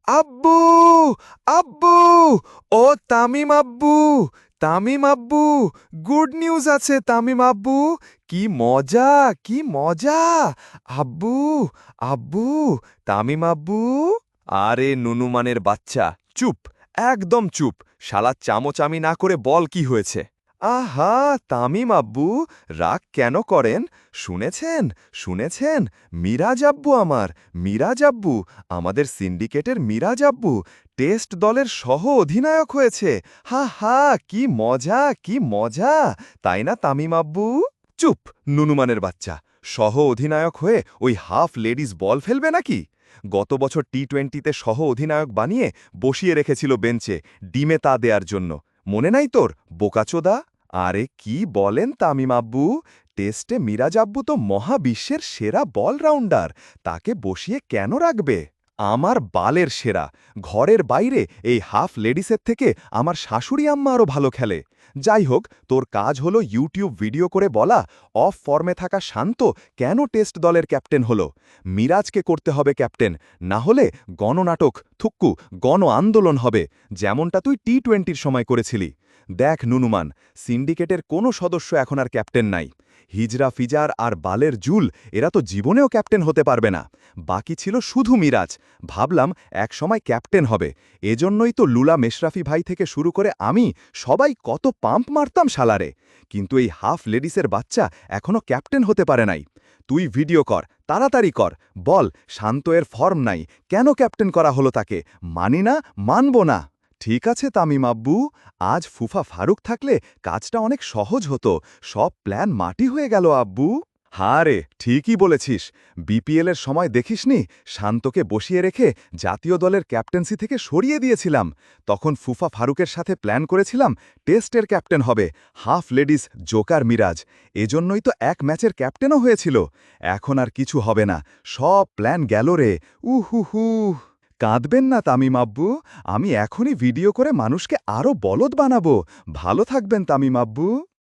আব্বু! আব্বু! ও তামিম আব্বু! তামিম আব্বু! গুড নিউজ আছে তামিম আব্বু! কি মজা! কি মজা! আব্বু! আব্বু! তামিম আব্বু! আরে নুনুমানের বাচ্চা, চুপ! একদম চুপ! শালা চামচামি না করে বল কি হয়েছে? আহা তামিম আব্বু, রাগ কেন করেন? শুনেছেন শুনেছেন, মিরাজ আব্বু আমার, মিরাজ আব্বু, আমাদের সিন্ডিকেটের মিরাজ আব্বু টেস্ট দলের সহ অধিনায়ক হয়েছে। হা হা, কি মজা কি মজা, তাই না তামিম আব্বু? চুপ নুনুমানের বাচ্চা, সহ অধিনায়ক হয়ে ওই হাফ লেডিস বল ফেলবে নাকি? গত বছর টি-20তে সহ অধিনায়ক বানিয়ে বসিয়ে রেখেছিল বেঞ্চে ডিমে তা দেয়ার জন্য, মনে নাই তোর বোকাচোদা? আরে কি বলেন তামিম আব্বু, টেস্টে মিরাজ আব্বু তো মহাবিশ্বের সেরা বল রাউন্ডার, তাকে বসিয়ে কেন রাখবে? আমার বালের সেরা, ঘরের বাইরে এই হাফ লেডিসের থেকে আমার শাশুড়ি আম্মা আরও ভালো খেলে। যাই হোক, তোর কাজ হলো ইউটিউব ভিডিও করে বলা অফ ফর্মে থাকা শান্ত কেন টেস্ট দলের ক্যাপ্টেন হলো। মিরাজকে করতে হবে ক্যাপ্টেন, না হলে গণনাটক থুক্কু গণ আন্দোলন হবে, যেমনটা তুই টি-20র সময় করেছিলি। দেখ নুনুমান, সিন্ডিকেটের কোনো সদস্য এখন আর ক্যাপ্টেন নাই। হিজরা ফিজার আর বালের জুল এরা তো জীবনেও ক্যাপ্টেন হতে পারবে না, বাকি ছিল শুধু মিরাজ। ভাবলাম একসময় ক্যাপ্টেন হবে, এজন্যই তো লুলা মেশরাফি ভাই থেকে শুরু করে আমি সবাই কত পাম্প মারতাম শালারে। কিন্তু এই হাফ লেডিসের বাচ্চা এখনও ক্যাপ্টেন হতে পারে নাই। তুই ভিডিও কর, তাড়াতাড়ি কর, বল শান্ত এর ফর্ম নাই, কেন ক্যাপ্টেন করা হলো তাকে? মানি না, মানব না। ঠিক আছে তামিম আব্বু, আজ ফুফা ফারুক থাকলে কাজটা অনেক সহজ হতো, সব প্ল্যান মাটি হয়ে গেল আব্বু। হ্যাঁ রে, ঠিকই বলেছিস। বিপিএলের সময় দেখিসনি, শান্তকে বসিয়ে রেখে জাতীয় দলের ক্যাপ্টেন্সি থেকে সরিয়ে দিয়েছিলাম। তখন ফুফা ফারুকের সাথে প্ল্যান করেছিলাম টেস্টের ক্যাপ্টেন হবে হাফ লেডিস জোকার মিরাজ, এজন্যই তো এক ম্যাচের ক্যাপ্টেনও হয়েছিল। এখন আর কিছু হবে না, সব প্ল্যান গেল রে। উহুহু। কাঁদবেন না তামিম আব্বু, আমি এখনই ভিডিও করে মানুষকে আরও বলদ বানাবো। ভালো থাকবেন তামিম আব্বু।